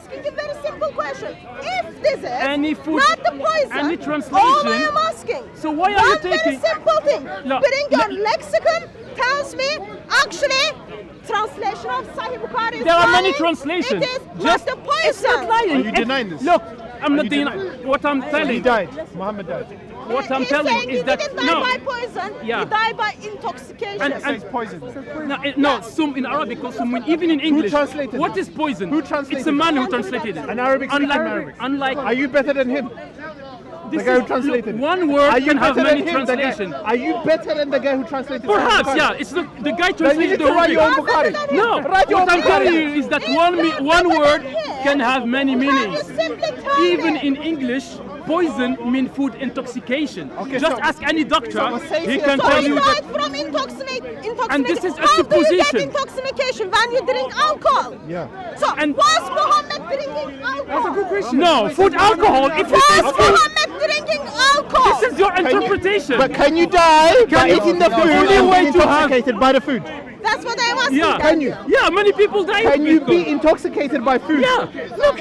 asking a very simple question. If this is Any food, not the poison, any translation. all I am asking. So why are you one very taking? simple thing. No, Bring your no. lexicon. Tells me actually translation of Sahih Bukhari is There are many lying. translations. It is Just not the it's not poison. lying. Are you denying this? Look, I'm not you denying. What I'm He telling. died. Muhammad died. What I'm He's telling saying is he that didn't die no. by poison. Yeah. He died by intoxication. It's poison. No, sum in Arabic or sum even in English. translated What it? is poison? Who translated It's a man it? who translated it. An Arabic speaking Unlike, Arabic. unlike Are you better than him? this The guy who is- translated look, it. one word Are you can have better many than him? translations. Are you better than the guy who translated? Perhaps, Sahih yeah. Bukhari? It's the Then guy you translated need the to write your own Arabic. Bukhari. No, Write your what own I'm telling Bukhari. you is that one word can have many Can you meanings. simply tell Even me? in English, poison means food intoxication. Okay, Just so- ask any doctor, so say he here- can So tell he you that. died from intoxication. And this is a How do you get supposition. intoxication when you drink alcohol? Yeah. So And- was Muhammad drinking alcohol? That's a good question. No, food alcohol. If you say Was food, Muhammad drinking alcohol? this is your interpretation. But can you die by you- eating the the food only and way be to have- intoxicated by the food? That's what I'm asking. Yeah. Can you? Yeah, many people die. Can you because- be intoxicated by food? Yeah. Look.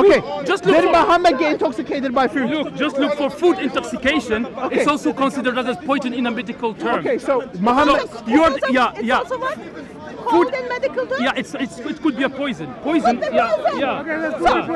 Okay. Just look Did for- Muhammad get intoxicated by food? Look, just look for food intoxication. It's also considered as poison in a medical term. Okay, so Muhammad. So you're It's yeah also yeah. what? Called in medical terms? Yeah, it could be a poison. Poison. Could be Yeah, poison. yeah. So now we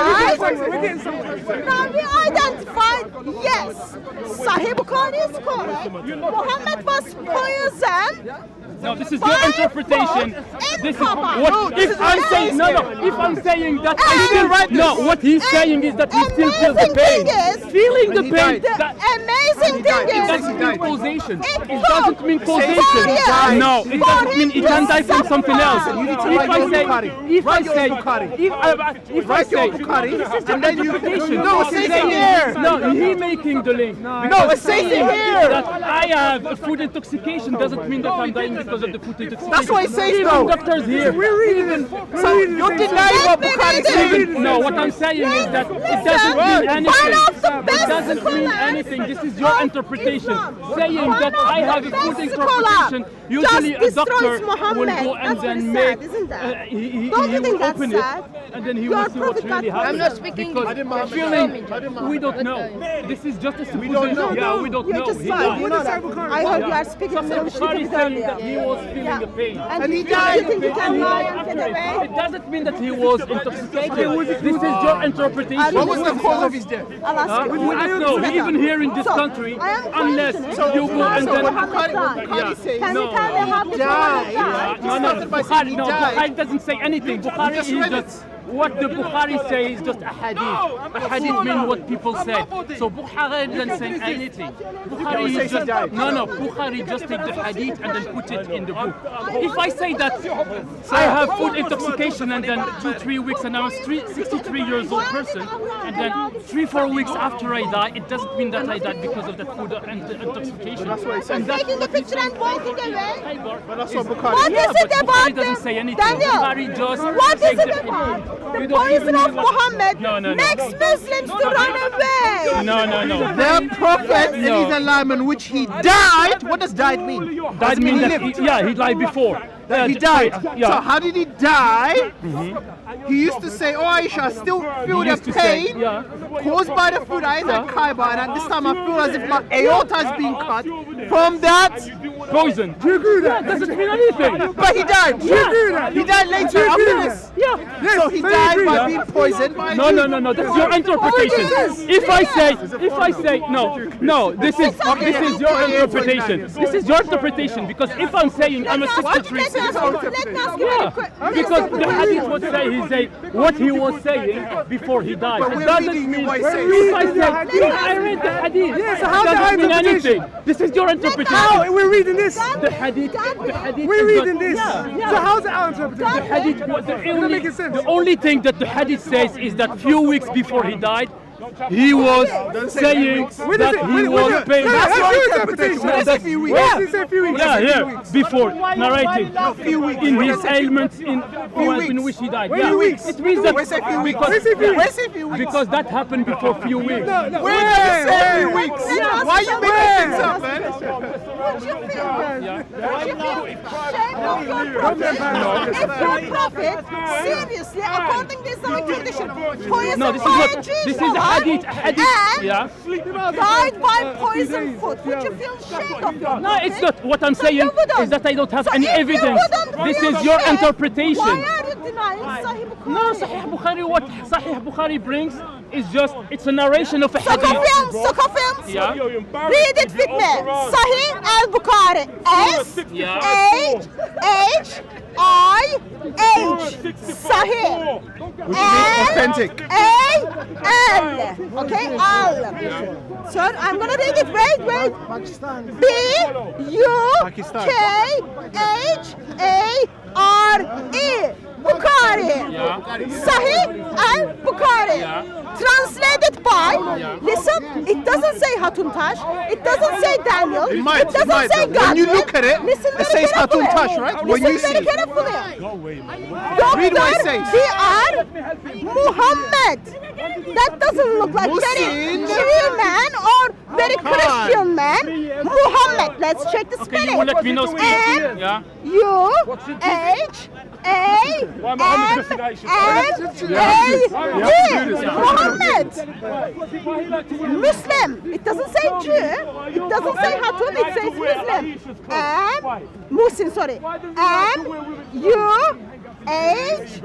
identified. Now we identified. Yes, Sahih Bukhari is correct. Muhammad was poisoned. No, this is your interpretation. This is what if I'm saying no. If I'm saying that I still no. What he's saying is that he still feels the Amazing pain. thing is, Feeling the he pain. died. That, amazing thing it is, doesn't mean causation. It It doesn't mean causation. Yes. No, it doesn't mean it can die from something else. You need to If write I your say, Bukhari. if I Write your say, Bukhari. if I Write your say, Bukhari, this is and then you. interpretation. No, it says it here. No, he making the link. No, it says it here. That I have a food intoxication doesn't mean that I'm dying because of the food intoxication. That's what it says, Even though. doctors here. We're reading it. So you're denying what Bukhari said. No, what I'm saying is that it doesn't Listen, mean anything. one of the It best doesn't mean scholars anything. This is your of interpretation. Islam. Saying One that of I the have a best good interpretation. scholars Usually a just doctor destroys Muhammad. will go and That's then very make. sad, isn't that? He Don't you will think that's open sad? it and then he Your will see what's prophet really got happening. I'm not speaking- Because I didn't the feeling we don't know. This is just a supposition. don't know. Yeah, we don't You're know. just He lying. died. You know that. I heard you are speaking Some from Bukhari Shia saying that he earlier. was feeling the pain. And he you died. think you can lie and After get it. away? It doesn't mean that he was intoxicated. This is your interpretation. What was the cause of his death? I'll ask you. We don't know. Even here in this So, country, I am unless questioning you go and how then. Muhammad died. Bukhari says Can you No. tell me how did Muhammad die? No, started by saying Bukhari, he no, died. Bukhari doesn't say anything. Bukhari just is read just what the Bukhari says is just a hadith. A hadith means what people said. So Bukhari doesn't say anything. Bukhari is just no. Bukhari just take the hadith and then put it in the book. If I say that I have food intoxication and then 2-3 weeks and I'm a 63 years old person and then 3-4 weeks after I die, it doesn't mean that I died because of that food intoxication. That's what he says. And that's Taking the what he picture and walking away? But that's what Bukhari. What Yeah, is it but about Bukhari doesn't say anything. Daniel, Bukhari just what is takes it the- about? We The don't even poison know of what- Muhammad No, no, no. makes Muslims to run away. No. The prophet No. is a lamb in which he died. What does died mean? That means that lived. he died before. He died. Yeah. So how did he die? He used to say, "Oh Aisha, I still feel He used the to say, pain yeah. caused by the food I ate at Kaiba, and at this time I feel as if my aorta is being cut from that." Poison. Do you agree with that? Doesn't mean anything. But he died. Yeah. He died later after this. Yeah. So he died by being poisoned. By No. That's your interpretation. If I say no, this is your interpretation. This is your interpretation because if I'm saying I'm a 63. Let me ask you Yeah, very quick. because the hadith would say what he was saying before he died. It doesn't mean if I say I read the hadith. Yeah, so it how's that doesn't mean interpretation? anything. This is your interpretation. How? We're reading this. The hadith. We're is reading not- this. Yeah. So how's it our interpretation? The hadith. making sense. The only thing that the hadith says is that few weeks before he died, he was saying that he was paying. That's your your interpretation. interpretation. When That's- a few weeks. Where does it say a few weeks? Yeah, before narrating few weeks. in his ailments in weeks. which he died. Few Yeah, weeks. it means that Where's a few weeks? because, Where's a few Where's a few weeks? because that happened before a few weeks. No, no. Where did you say a few weeks? Yeah. Why are you making things up, man? Would you feel? Would you feel shame of your prophet? If your prophet, seriously, according to Islamic tradition, No, this is not. This is a hadith. A hadith. and Yeah. died by poison food, would you feel ashamed of your No, it's prophet? not. What I'm So saying you wouldn't. is that I don't have So any if you evidence. wouldn't This feel is your shame, interpretation. Why are you denying Sahih Bukhari? No, Sahih Bukhari. What Sahih Bukhari brings is just it's a narration of a SOCO hadith. films, SOCO films. Yeah. Read it with me. Sahih al-Bukhari. S Yeah. H H I H. Sahih. Authentic. A-L. Okay, Al. So I'm gonna read it. Wait. B-U-K-H-A-R-E. Bukhari. Yeah. Sahih al-Bukhari. Yeah. Translated by, listen, it doesn't say Hatuntash, it doesn't say Daniel, It might, doesn't it might. say When God. you look at it, listen it very says carefully. Hatuntash, right? When Listen you very see. carefully. Read what it says. We are Muhammad. That doesn't look like very Muslim. Jew man or very Christian man. Muhammad. Let's check the Okay, spelling. you will let me know speak. M Yeah. U H A M M A D. Muhammad. Muslim. It doesn't say Jew. It doesn't say Hatun. It says Muslim. Muslim. Sorry. M U H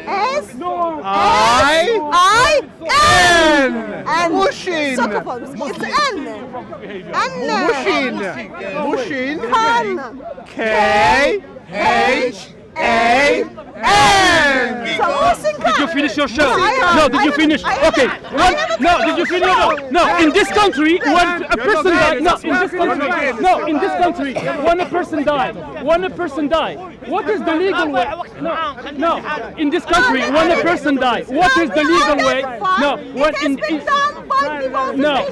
S I N. And Mushin. It's N. Mushin. Mushin. Khan. K-H-A-N. So Muhsin Khan. Did you finish your show? No, I No, haven't. did you finish? I haven't. Okay. No, did you finish? No. In this country, when a person died. No, in this country. No, in this country, when a person died. What is the legal way? No. In this country, when a person died, what is the legal way? No. When in no,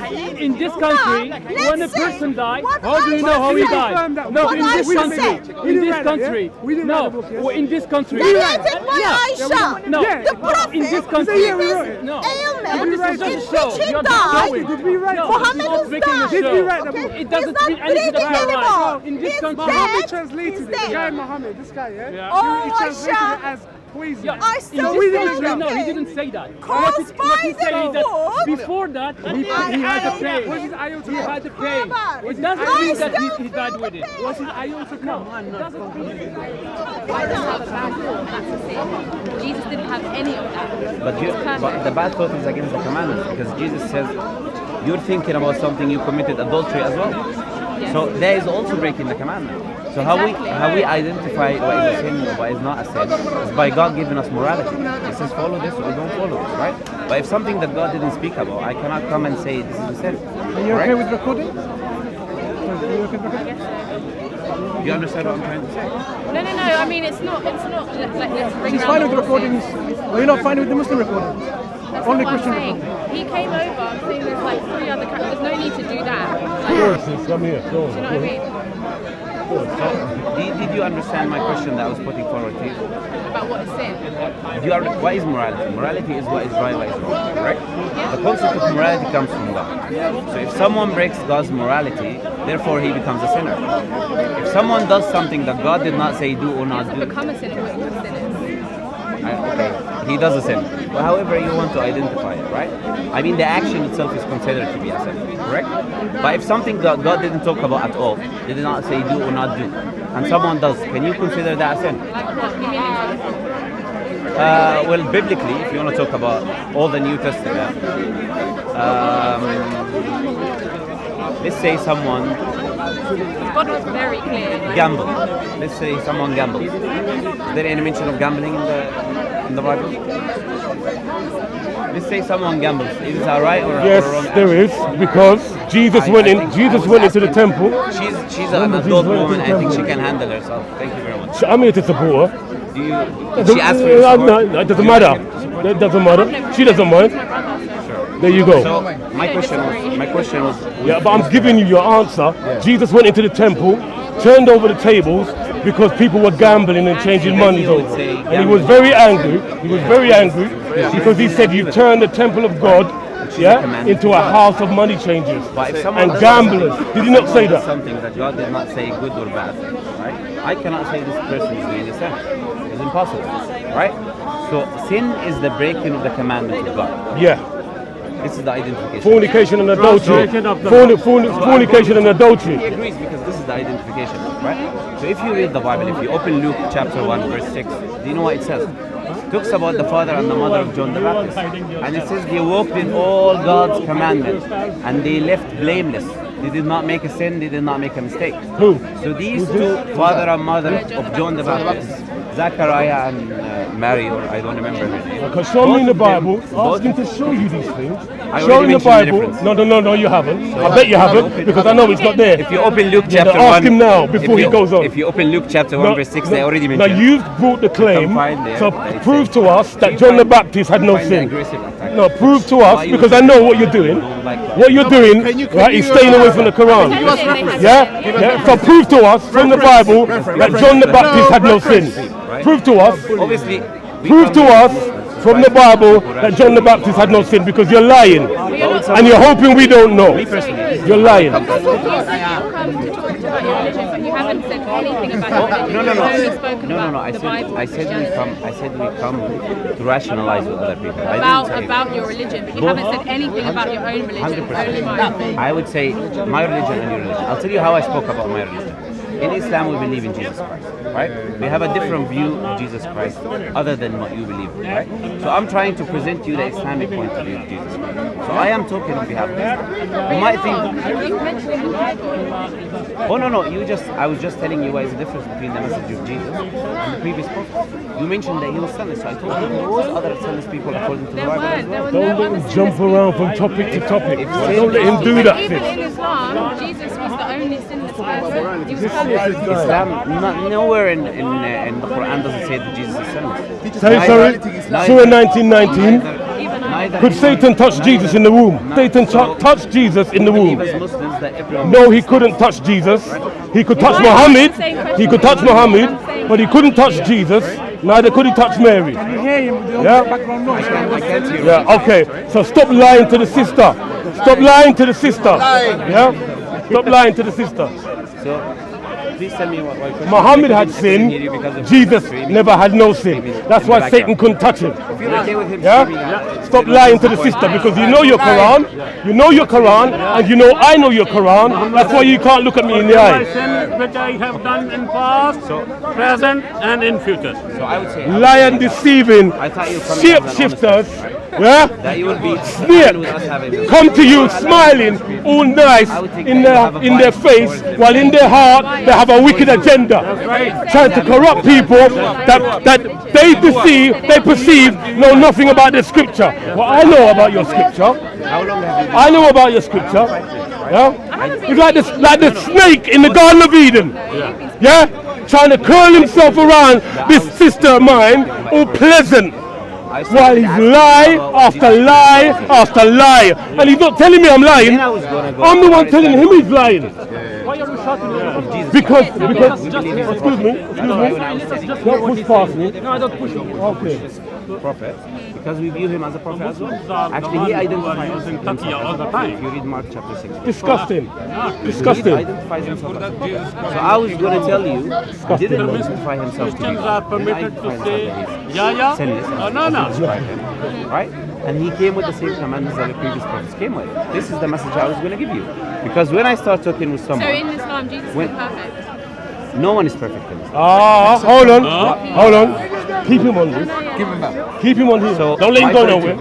in this country, when a person died, how do you know how he died? No, in this country, no, in this country, Narrated by Aisha. no, The prophet in this country, in this no. ailment This is in just a which show. he You're just died. showing. Did we write No, Muhammad it's not is making a dead. Did we show. write the book? It doesn't He's mean not anything breathing about anymore. right. In this He's country, dead. Muhammad translated He's it. The dead. guy Muhammad, this guy, yeah? Yeah. Oh, He translated Aisha. it as poison. Yeah, I in still this feel country, no, he okay. didn't say that. Caused by he the said that food. before that, he had a pain. Was it iota? He had a pain. Habar. It doesn't I mean that still he died feel with the it. pain. Was it iota? No, it doesn't mean it. Jesus didn't have any of that. But the bad thought is against the commandments because Jesus says you're thinking about something you committed adultery as well. So there is also breaking the commandment. So how we identify what is a sin or what is not a sin is by God giving us morality. He says follow this or don't follow this, right? But if something that God didn't speak about, I cannot come and say this is a sin. Are you okay with recording? Do you understand what I'm trying to say? No. I mean, it's not like let's bring She's around fine the with the recordings. horses. Well, you're not fine with the Muslim recording. That's Only not what Christian I'm saying. recording. He came over. I'm saying there's like 3 other. There's no need to do that. Like, Come here. Go do you know what I mean? Did you understand my question that I was putting forward to you? About what is sin. What is morality? Morality is what is right, what is wrong, right? The concept of morality comes from God. So if someone breaks God's morality, therefore he becomes a sinner. If someone does something that God did not say do or not do, Become a sinner. What is sin is. okay, he does a sin. But however you want to identify it, right? I mean, the action itself is considered to be a sin, correct? But if something that God didn't talk about at all, he did not say do or not do, and someone does, can you consider that a sin? Like what? Give me an example. Well, biblically, if you want to talk about all the New Testament, let's say someone God was very clear. gamble. Let's say someone gambles. Is there any mention of gambling in the Bible? Let's say someone gambles. Is this alright or Yes, or wrong? there is, because Jesus went into the temple. She's an adult woman. I think she can handle herself. Thank you very much. I'm here to support her. Do you? Did she ask for your support? No, it doesn't matter. It doesn't matter. She doesn't mind. My brother, so. There you go. So my question was. Yeah, but I'm giving you your answer. Jesus went into the temple, turned over the tables because people were gambling and changing money over. And he was very angry. Because he said you turned the temple of God into a house of money changers and gamblers. Did he not say that? Something that God did not say good or bad, right? I cannot say this person is doing a sin. It's impossible, right? So sin is the breaking of the commandment of God. Yeah. This is the identification. Fornication and adultery. Fornication and adultery. He agrees because this is the identification, right? So if you read the Bible, if you open Luke chapter 1 verse 6, do you know what it says? It talks about the father and the mother of John the Baptist. And it says they walked in all God's commandments and they left blameless. They did not make a sin, they did not make a mistake. Who? So these two, father and mother of John the Baptist, Zachariah and Mary, or I don't remember her name. Because show me in the Bible, ask him to show you these things. I Show in the already mentioned Bible. the No, you haven't. I bet you haven't, because I know it's not there. If you open Luke chapter 1, ask him now before he goes on. If you open Luke chapter 1 verse 6, they already Now mentioned. you've brought the claim, so that prove to us that John the Baptist had no sin. No, prove to us, because I know what you're doing. What you're doing, right, is staying away from the Quran. Yeah? So prove to us from the Bible that John the Baptist had no sin. Prove to us. Obviously, Prove to us from the Bible that John the Baptist had no sin, because you're lying. And you're hoping we don't know. You're lying. You said you've come to talk about your religion, but you haven't said anything about your religion. No. You've only spoken about the Bible. I said we come to rationalize with other people. About your religion, but you haven't said anything about your own religion. Only mine. I would say my religion and your religion. I'll tell you how I spoke about my religion. In Islam, we believe in Jesus Christ, right? We have a different view of Jesus Christ other than what you believe, right? So I'm trying to present you the Islamic point of view of Jesus Christ. So I am talking on behalf of Islam. You might think, oh no, I was just telling you what is the difference between the message of Jesus and the previous prophet. You mentioned that he was sinless, so I told you there was other sinless people according to the Bible as well. Don't let him jump around from topic to topic. Don't let him do that. Even in Islam, Jesus was the only sinless person. He was perfect. Islam, nowhere in the Quran does it say that Jesus is sinless. Sorry. Surah 19:19. Could Satan touch Jesus in the womb? Satan touched Jesus in the womb. No, he couldn't touch Jesus. He could touch Muhammad. But he couldn't touch Jesus. Neither could he touch Mary. Yeah? Yeah, okay. So stop lying to the sister. Yeah? Stop lying to the sister. So, please tell me what Muhammad had sin, Jesus never had no sin. That's why Satan couldn't touch him. Yeah? Stop lying to the sister, because you know your Quran, and you know I know your Quran. That's why you can't look at me in the eye. Which I have done in past, present, and in future. So I would say Lying, deceiving, shapeshifters, yeah? Sneer, come to you smiling, all nice in their face, while in their heart they have a wicked agenda, trying to corrupt people that they perceive know nothing about the scripture. Well, I know about your scripture. Yeah? It's like the snake in the Garden of Eden. Yeah? Trying to curl himself around this sister of mine, all pleasant, while he's lie after lie after lie. And he's not telling me I'm lying. I'm the one telling him he's lying. Why are you shouting at me? Because, excuse me, don't push past me. No, I don't push you. Okay. Prophet, because we view him as a prophet as well. Actually, he identifies himself all the time. If you read Mark chapter 6. Disgusting. He identifies himself as a prophet. So I was going to tell you, he didn't identify himself to be Christians are permitted to say, yeah, sinless, no. right? And he came with the same commandments that the previous prophets came with. This is the message I was going to give you. Because when I start talking with someone... So in Islam, Jesus is perfect? No one is perfect in Islam. Hold on. Keep him on this. Keep him on here. So don't let him go nowhere.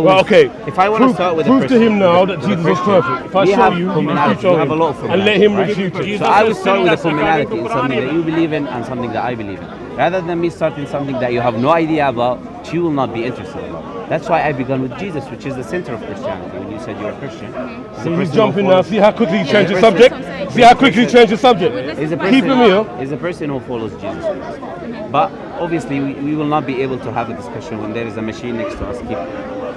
Well, okay. If I want to start with prove to him now that Jesus was perfect. If I show you, you show him, and let him refute it. So I will start with a commonality in something that you believe in and something that I believe in. Rather than me starting something that you have no idea about, you will not be interested about. That's why I began with Jesus, which is the center of Christianity. When you said you're a Christian, so he's jumping now. See how quickly he changed the subject. Keep him here. Is a person who follows Jesus Christ. But obviously, we will not be able to have a discussion when there is a machine next to us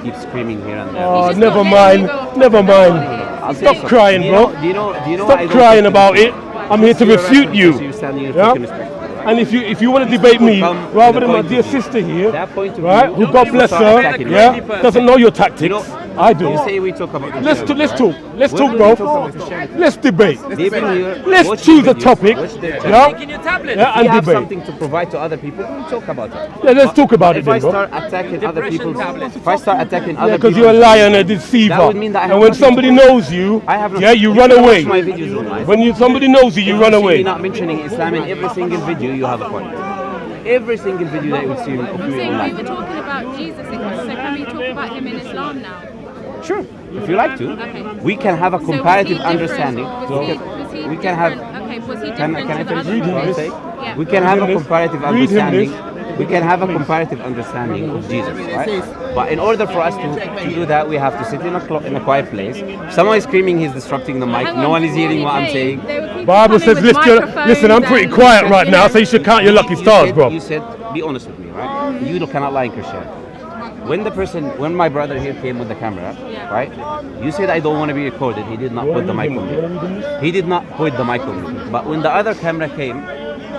keep screaming here and there. Oh, just never not letting mind. you go. Never mind. I'll Stop say so. crying, Do you bro. know- Do you know? Do you know? Stop I don't crying take about it. it. I'm here to You're refute right, you. because you're standing here Yeah? talking respectfully, right? And if you want to debate me, come to rather the than my point dear of view. sister here, That point of right, view, who God bless start her, attacking me. yeah, doesn't know your tactics. You know, I do. You say we talk about Let's Christianity, talk. right? Let's When talk, we bro. talk about Christianity, Let's debate. they've been here, Let's watch choose the a videos, topic. watch their Yeah, channels. yeah, If and you have debate. something to provide to other people, we'll talk about it. Yeah, let's talk about it If I then, bro. start attacking other people, if I start attacking other Yeah, people, because you're a liar and a deceiver. That would mean that I have And when nothing somebody to knows you, I have yeah, you run can away. watch my videos online. When somebody knows you, you run If you see me away. not mentioning Islam in every single video, you have a point. Every single video that you would see of I'm me saying we online. were talking about Jesus, so can we talk about him in Islam now? Sure, if you like to. Okay. We can have a So was he comparative different? understanding. Was he We can have. different? Okay, was he Can different I to the finish other what I'm prophets? saying? Yeah. We can have a Read him this. comparative Read him understanding. this. We can have a comparative understanding of Jesus, right? But in order for us to do that, we have to sit in a quiet place. If someone is screaming, he's disrupting the mic. Hang No on, one is hearing before what he I'm came, saying. there were people Bible coming says, with listen, I'm pretty microphones quiet and, right you now, know, so you should count your lucky stars, bro. You said, be honest with me, right? You cannot lie in Christianity. When my brother here came with the camera, Yeah. right? You said I don't want to be recorded. He did not put the mic on me. He did not put the mic on me. But when the other camera came,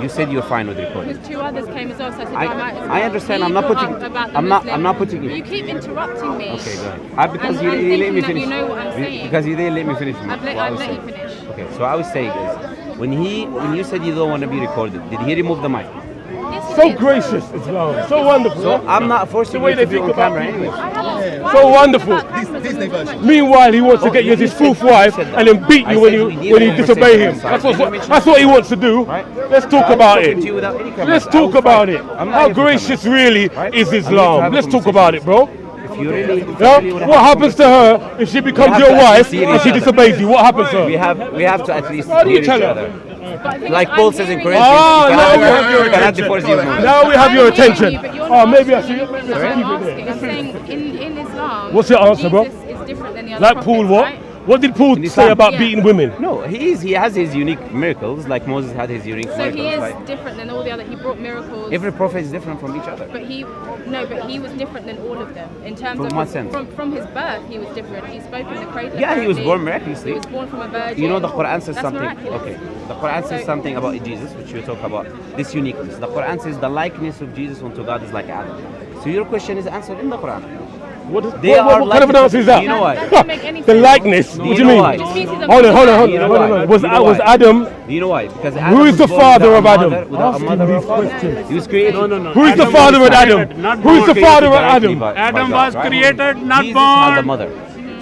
you said you're fine with recording. Because two others came as well, so I said, I might as well. I understand. He I'm not brought putting. up about the I'm not putting Muslims. you. You keep interrupting me. Okay, go ahead. Because And you I'm didn't let me thinking that finish. you know what I'm saying. Because you didn't let me finish. I've let you finish. Okay, so I was saying is, when you said you don't want to be recorded, did he remove the mic? Yes, he So did. gracious, Islam. So wonderful. So I'm not forcing way you they to be think on about camera people. anyway. I haven't. Why So are you talking wonderful. about cameras when we're talking about Meanwhile, he wants to get you as his fourth wife and then beat you when you disobey him. That's what he wants to do. Let's talk about it. Let's talk about it. How gracious really is Islam? Let's talk about it, bro. If you really, Yeah? What happens to her if she becomes your wife and she disobeys you? What happens to her? we have to at least How do you hear each tell her? other. But I think Like I'm Paul says in hearing- Corinthians, Ah, you now cannot we have your you cannot attention. divorce your woman. Now we have your I'm hearing attention. you, but you're Oh, not maybe I answering should. me. Let's I'm keep it asking. there. I'm saying in Islam, What's your answer, bro? Jesus is different than the other Like Paul, prophets, what? right? What did Paul In say Islam. about Yeah. beating women? No, he has his unique miracles, like Moses had his unique So miracles. he is like, different than all the other. He brought miracles. every prophet is different from each other. But he was different than all of them in terms From of what sense? From his birth. He was different. He spoke in the cradle. Yeah, he was apparently. born miraculously. He was born from a virgin. You know, the Quran says That's something. miraculous. Okay, the Quran says So- something about Jesus, which we talk about. This uniqueness. The Quran says the likeness of Jesus unto God is like Adam. So your question is answered in the Quran. What They what are kind of an like- answer is that? You know why? That doesn't make any The sense. likeness. Do What you do you know mean? why? Just means he's a Hold on. man. You know Hold why? on. You know Was why? Adam? Do you know why? Because Who Adam is the was born father without of a Adam? mother- Without a Asking mother or these a father. questions. He was created. Who is the father of Adam? Who is the father of Adam? Adam was created, not Jesus had a born. mother.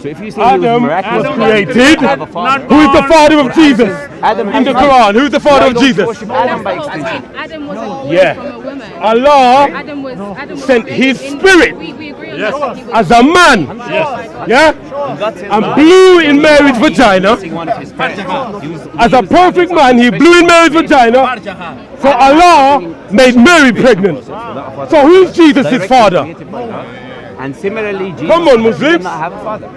So if you say he was Adam miraculous, was he created. didn't have a father. Who is the father of Jesus? Adam In has the mother. Quran, who is the father Why of don't you Jesus? worship That's Adam by the whole extension. point. Adam wasn't born Yeah. from a woman. Allah Adam was sent created his in- spirit We agree on that. He was as a man, yeah, God says and God blew in Mary's was vagina. using one of his parents. As a perfect man, he blew in Mary's vagina. So Allah made Mary pregnant. So who's Jesus' father? And similarly, Jesus Come on, did Muslims. not have a father.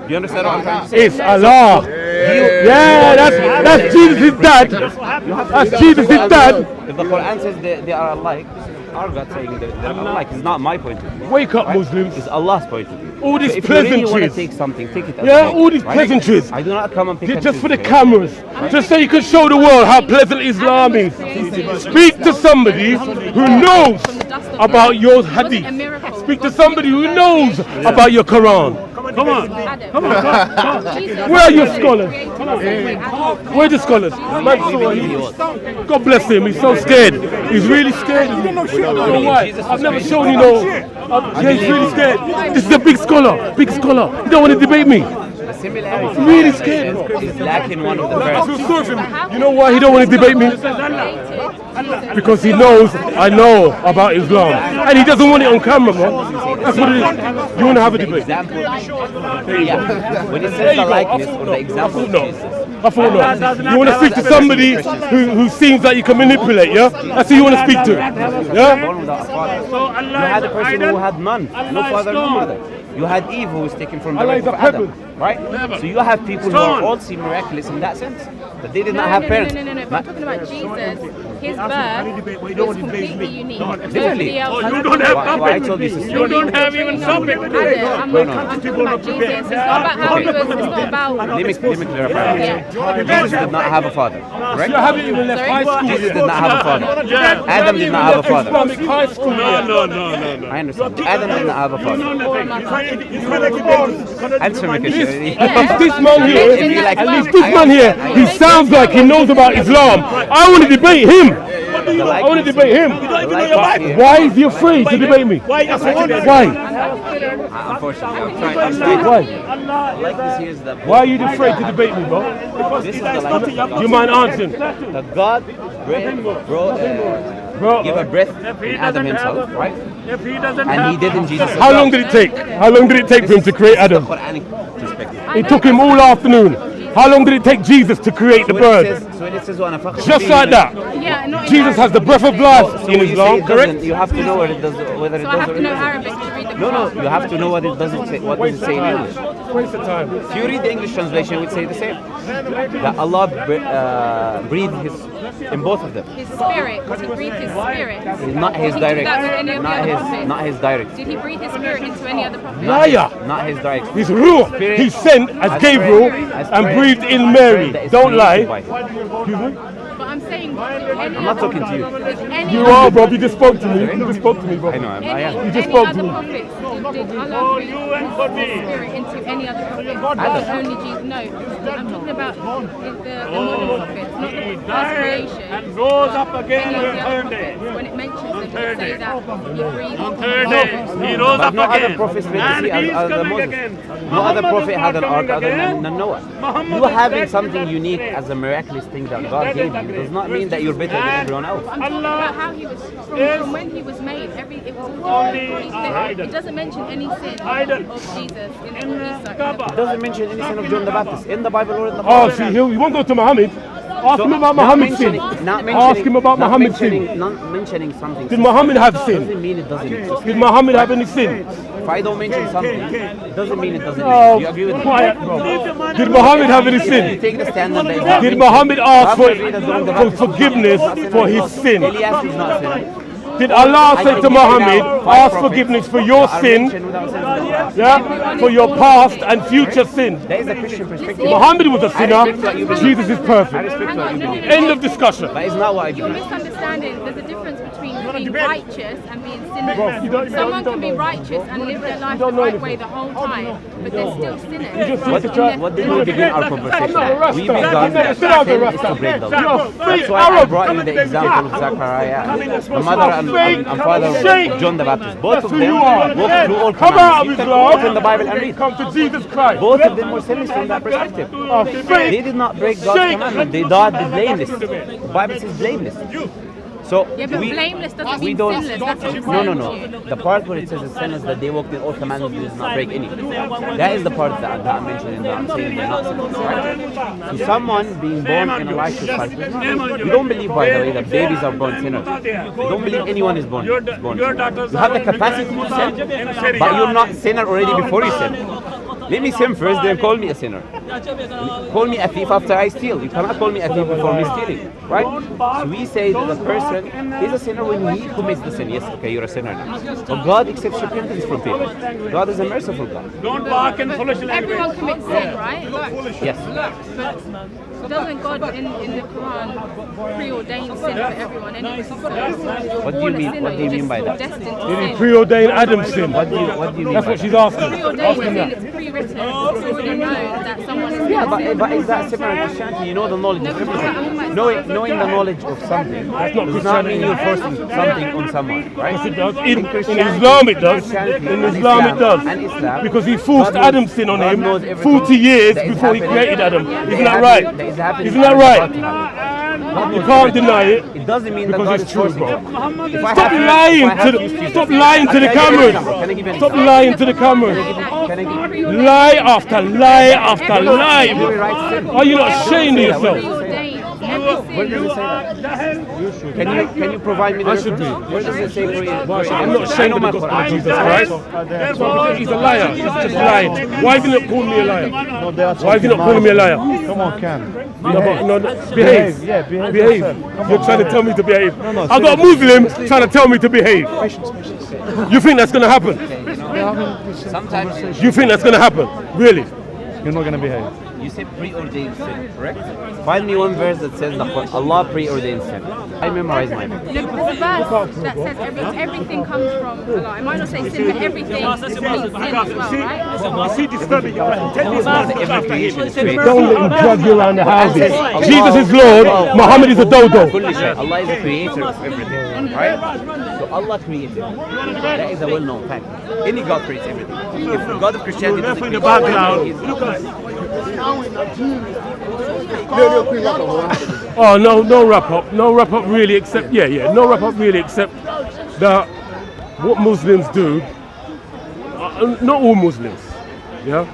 Do you understand what I'm trying to say? It's Allah. Yeah, that's Jesus' dad. That's Jesus' dad. If the Quran says they are alike, our God saying they're alike. It's not my point of view. Wake up, Right? Muslims. It's Allah's point of view. All these So if you really want to pleasantries. take something, take it as Yeah, it is, all these right? pleasantries. I do not come and pick and Just choose, for the okay? cameras. Just so you can show the world how pleasant Islam is. Speak to somebody who knows about your hadith. Speak to somebody who knows about your Quran. Come on. Where are your scholars? Where are the scholars? Man, God bless him. He's so scared. He's really scared. I don't know why. I've never shown you no. Yeah, he's really scared. This is a big scholar. Big scholar. You don't want to debate me. The similarity Really scared. is lacking one of the I verses. feel sorry for him. You know why he don't want to debate me? Because he knows I know about Islam. And he doesn't want it on camera, man. That's what it is. You want to have a debate? Example, yeah. When it says the likeness or the example of No. Jesus, I thought no. You want to speak to somebody who seems like you can manipulate, yeah? That's who you want to speak to. Yeah? born without a father. You had a person who had none, no father, no mother. You had Eve who was taken from the Allah rib is of a Adam, pebble. right? So you have people who are all see miraculous in that sense, but they did not have parents. No. But I'm talking about Jesus. his birth was completely unique. Definitely. Nobody else. You don't have nothing. Why I told you sister. You don't have even something. I'm talking about Jesus. It's not about how he was. It's not about. Let me clarify. Yeah. Jesus did not have a father, correct? You haven't even left high school Jesus yet. did not have a father. Adam did not have a father. Islamic high school yet. No. I understand. Adam did not have a father. Answer me, Kishore. Because this man here, If you like- at least this man here, he sounds like he knows about Islam. I want to debate him. I want to debate him. Why is he afraid to debate me? Why? Unfortunately, I'm trying. Why? Like this here is the Why are you afraid to debate me, bro? This is the life. Do you mind answering? That God give a breath in Adam himself, right? And he did in Jesus. How long did it take? How long did it take for him to create Adam? Quranic perspective. It took him all afternoon. How long did it take Jesus to create the bird? So when it says Just like that. Yeah, not in Jesus has the breath of life in Islam, correct? You have to know what it does, whether it So I does have or to it know doesn't. Arabic to read the No, Quran. you have to know what it does say. What does it say in English? Waste of time. If you read the English translation, it would say the same. That Allah breathed His in both of them. His spirit, because he breathed his spirit. Not His Did he do direct. that with any of the other prophets? Not His direct. Did he breathe his spirit into any other prophet? Liar. Not His direct. He's ruh. He sent as Gabriel and breathed in Mary. Don't lie. Excuse me? But I'm saying, I'm not talking to you. You are, bro. You just spoke to me. You just spoke to me, bro. I know. I am. You just any spoke other to me. prophets, did Allah breathe his spirit into any other prophet? Not only Jesus. No, I'm talking about the modern prophets, not the past creation. And rose up again Any on of the other third day. prophets, when it mentions them, third it say day. that he breathed On third day, he rose But up no other again. prophets made And the sea he is other than coming Moses. again. No other Muhammad prophet is had not an ark coming other again. than Noah. Muhammad You is having back something coming unique again. as a miraculous thing that God gave you does not mean that you're better than everyone else. I'm talking about how he was from when he was made. It was all it doesn't mention any sin of Jesus in Isa. It doesn't mention any sin of John the Baptist in the Bible or in the Oh, Bible. see, you won't go to Muhammad. Ask him about Muhammad's sin. Ask him about Muhammad's sin. Not mentioning something. Did Muhammad have Doesn't sin? mean it doesn't exist. Did Muhammad have any sin? If I don't mention something, it doesn't mean it doesn't Oh, exist. You agree with me? quiet, bro. Did Muhammad have any You sin? take the stand that it's Did Muhammad ask for forgiveness for his sin? Elias is not sinning. Did Allah say to Muhammad, ask forgiveness for your sin, yeah, for your past and future sin? That is the Christian perspective. Muhammad was a sinner, Jesus is I perfect. respect what you believe. End of discussion. That is not what I You're believe. misunderstanding. There's a difference between being righteous and being sinful. Bro, you don't Someone know can be righteous and live their life the don't know right anything. way the whole time, but they're still sinners. What did we begin our conversation not a at? Rasta. We began I'm not a that Rasta. sin is to break the law. You're a fake That's why I Arab. brought you the example of Zachariah, the mother and father Fake. of John the Baptist. Both That's of who them you are. walked through all Come out of commandments. You can open Islam. the Bible and read. Come to Jesus Christ. Both of them were sinless from that perspective. They did not break God's commandment. They died blameless. The Bible says blameless. So Yeah, but blameless doesn't we mean don't. sinless. That's what I'm No. saying to you. The part where it says the sinners that they walked in all commandments, they did not break any. That is the part that I'm mentioning. That I'm saying they're not sinners. Right? So someone being born in a righteous country, we don't believe, by the way, that babies are born sinners. We don't believe anyone is born. Sinners. You have the capacity to sin, but you're not sinner already before you sin. Let me sin first, then call me a sinner. Call me a thief after I steal. You cannot call me a thief before me stealing, right? So we say that the person is a sinner when he commits the sin. Yes, okay, you're a sinner now. But God accepts repentance from people. God is a merciful God. Don't bark in foolish language. Everyone commits sin, right? Yes. But doesn't God in the Quran preordain sin for everyone anyway? What do you mean? What do you mean by that? Destined to Did he sin. preordain Adam's sin? What do you mean That's by what that? she's asking. Preordained Asking sin, that. it's pre-written. It's already known that someone is Yeah, going to sin. but is that similar to Christianity? You know the knowledge of everything. Knowing the knowledge of something does not mean you're forcing something on someone, right? It does. In Islam it does. In Islam it does. And Islam, Because he forced God knows- Adam's sin on God him knows everything 40 years that is before he happening. created Adam. That Isn't that right? is happening Isn't that and is right? about to happen. God You knows can't everything. deny it. It doesn't mean that Because God it's is true, forcing bro. it. If I Stop have to- lying if I have to use the Jesus- stop lying to the Can I give you an cameras. example? Can I give you an Stop example? lying to the cameras. Can I give you? Lie after lie after lie. Every right sin. Are you not ashamed of yourself? Preordained. Can you provide me the I should be. Where does it say I'm not ashamed of the gospel of Jesus Christ. He's a liar. He's just lying. Why have you not called me a liar? Why have you not called me a liar? Come on, Ken. Behave. Yeah, behave. Behave. You're trying to tell me to behave. I got a Muslim trying to tell me to behave. You think that's going to happen? Sometimes You think that's going to happen? Really? You're not going to behave. you say preordained sin, correct? Find me one verse that says that Allah preordained sin. I memorize my book. No, there's a verse that says everything comes from Allah. I might not say sin, but everything is sin as well, right? See disturbing. Tell me Every creation is created. Don't let him drag you around the houses. Jesus is Lord, Muhammad is a dodo. Allah is the creator of everything, right? So Allah created. That is a well-known fact. Any God creates everything. If the God of Christianity doesn't create everything, Oh, no wrap up. No wrap up really except, no wrap up really except that what Muslims do, not all Muslims, yeah?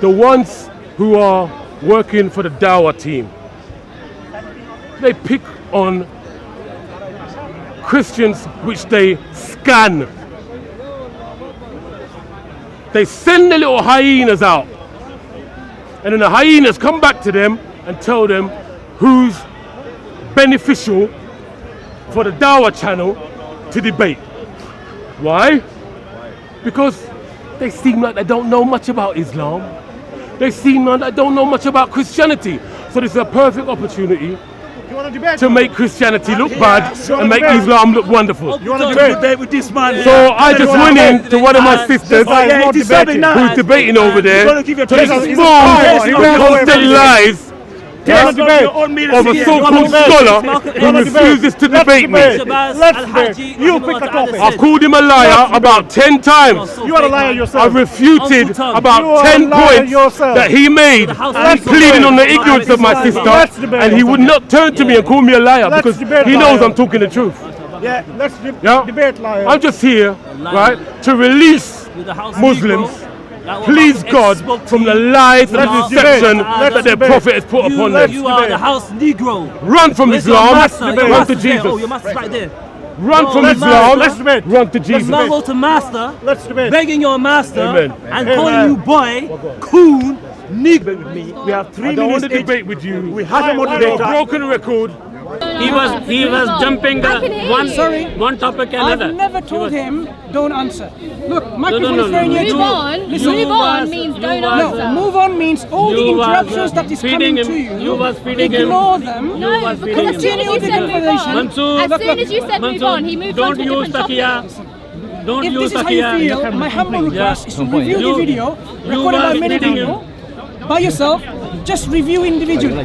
The ones who are working for the dawah team, they pick on Christians which they scan. They send the little hyenas out, and then the hyenas come back to them and tell them who's beneficial for the Dawah channel to debate. Why? Because they seem like they don't know much about Islam. They seem like they don't know much about Christianity. So this is a perfect opportunity to make Christianity look bad and make Islam look wonderful. You want to debate with this man? So I just went in to one of my sisters who's debating over there to expose the constant lies of a so-called scholar who refuses to debate me. You pick a topic. I've called him a liar about 10 times. You are a liar yourself. I've refuted about 10 points that he made, pleading on the ignorance of my sister, and he would not turn to me and call me a liar because he knows I'm talking the truth. Yeah, let's debate liar. I'm just here, right, to release Muslims, please God, from the lies and deception that their prophet has put upon them. You are the house Negro. Run from Islam, run to Jesus. Oh, your master's right there. Run from Islam, run to Jesus. Let's go to master, Let's debate. begging your master, Amen. and calling you boy, coon, Negro. We have 3 I don't want minutes to each. debate with you. We have a I've got a moderator. broken record. He was jumping one topic another. I've never told him don't answer. Look, microphone is very near to Move you. on. Listen, Move on means don't answer. No, move on means all the You was, interruptions that is coming feeding him. to you. You was feeding him. Ignore them. No, was because feeding as soon as you said move on, Mansoor, as soon as you said move on, he moved on to a different topic. Don't If use this is how you Takia. feel, my humble request is to review the You- video you recorded by were many feeding people by yourself. Just review individually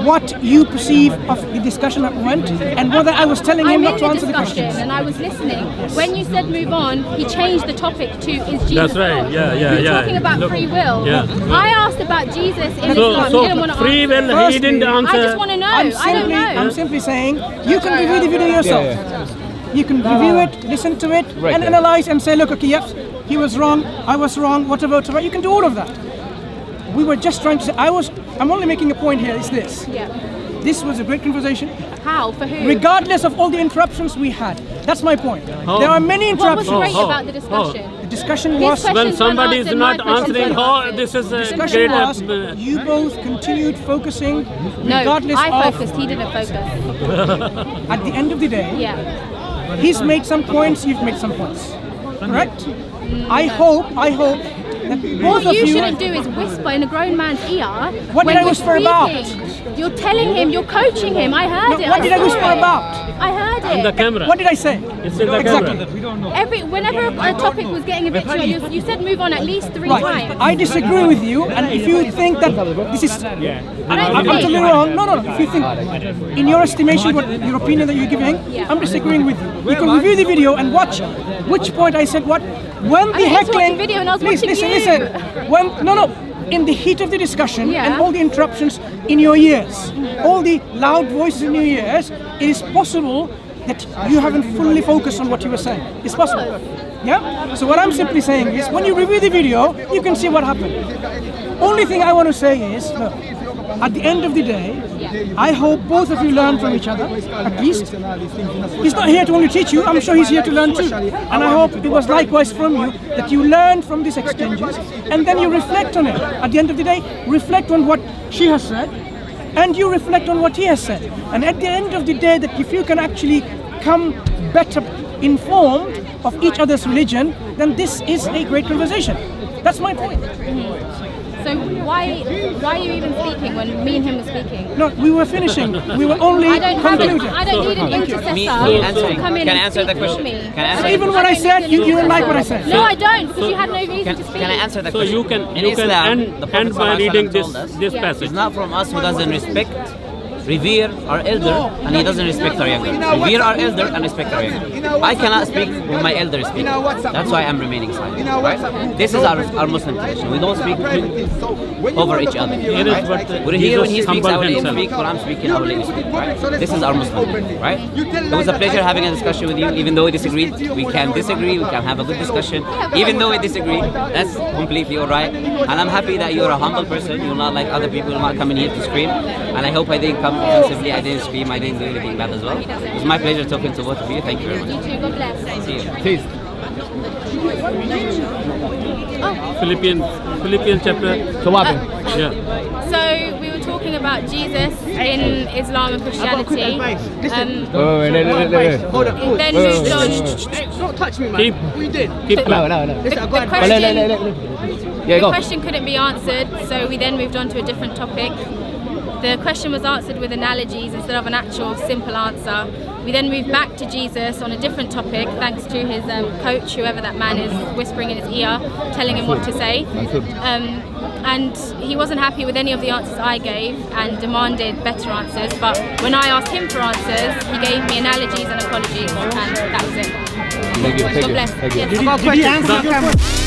what you perceive of the discussion that went and whether I was telling him I'm not in to the answer the discussion questions. and I was listening. When you said move on, he changed the topic to is Jesus That's right. God? Yeah. You're talking about free will. Yeah. I asked about Jesus in Islam. He didn't want to free answer. will, he didn't answer. I just want to know. I don't know. I'm simply saying you can review the video yourself. You can review it, listen to it, and analyze and say, look, okay, yep, he was wrong, I was wrong, whatever. You can do all of that. We were just trying to say, I'm only making a point here, is this. Yeah. This was a great conversation, How? For who? regardless of all the interruptions we had. That's my point. There are many What was interruptions. great about the discussion? The discussion His was, questions When weren't somebody is answered, not my questions answering, weren't oh, this is a discussion great. was, you both continued focusing, No, regardless I of, focused. He didn't focus. at the end of the day, Yeah. he's made some points, you've made some points. Correct? I hope that both What of you you... shouldn't do is whisper in a grown man's ear. What when did I you're whisper about? speaking. You're telling him, you're coaching him. I heard it. What did I whisper about? I heard The it. camera. What did I say? It's in the Exactly. camera. Whenever a topic was getting a bit too, you said move on at least 3 Right. times. I disagree with you, and if you think that this is... I'm totally wrong. No. If you think, in your estimation, what your opinion that you're giving, Yeah. I'm disagreeing with you. You can review the video and watch which point I said what. When the I was heckling... watching video and I was Please, watching listen. you. When... No. In the heat of the discussion Yeah. and all the interruptions in your ears, all the loud voices in your ears, it is possible that you haven't fully focused on what you were saying. It's possible. Yeah? So what I'm simply saying is, when you review the video, you can see what happened. Only thing I want to say is, look, at the end of the day, I hope both of you learn from each other, at least. He's not here to only teach you, I'm sure he's here to learn too. And I hope it was likewise from you, that you learn from these exchanges, and then you reflect on it. At the end of the day, reflect on what she has said, and you reflect on what he has said. And at the end of the day, that if you can actually come better informed of each other's religion, then this is a great conversation. That's my point. So why are you even speaking when me and him were speaking? No, we were finishing. We were only concluding. I don't need an intercessor to come in Can I and answer speak the question? for me. Can I answer? Even what I said, you don't like what I said. No, I don't, because you had no reason to speak. Can I answer the So question? you can In Islam, the Prophet end by reading told us, this passage. it's not from us who doesn't respect, revere our elder, and he doesn't respect our younger. Revere our elder and respect our younger. I cannot speak when my elder is speaking. That's why I'm remaining silent. Right? This is our Muslim tradition. We don't speak over each other. Right? We're here when he speaks, I will let him speak. When I'm speaking, I will let you speak. Right? This is our Muslim tradition. Right? It was a pleasure having a discussion with you. Even though we disagreed, we can disagree. We can have a good discussion. Even though we disagree, that's completely alright. And I'm happy that you're a humble person. You're not like other people. You're not coming here to scream. And I hope I didn't come offensively. I didn't scream. I didn't do anything bad as well. It was my pleasure talking to both of you. Thank you very much. You too, God bless. See you. Peace. Philippians chapter. So what happened? Yeah. So we were talking about Jesus in Islam and Christianity. Then moved on. Don't touch me, man. We did. Keep No. The question couldn't be answered, so we then moved on to a different topic. The question was answered with analogies instead of an actual simple answer. We then moved back to Jesus on a different topic, thanks to his coach, whoever that man is, whispering in his ear, telling him what to say. And he wasn't happy with any of the answers I gave and demanded better answers. But when I asked him for answers, he gave me analogies and apologies, and that was it. Thank you. God bless. Yes. I've got a question.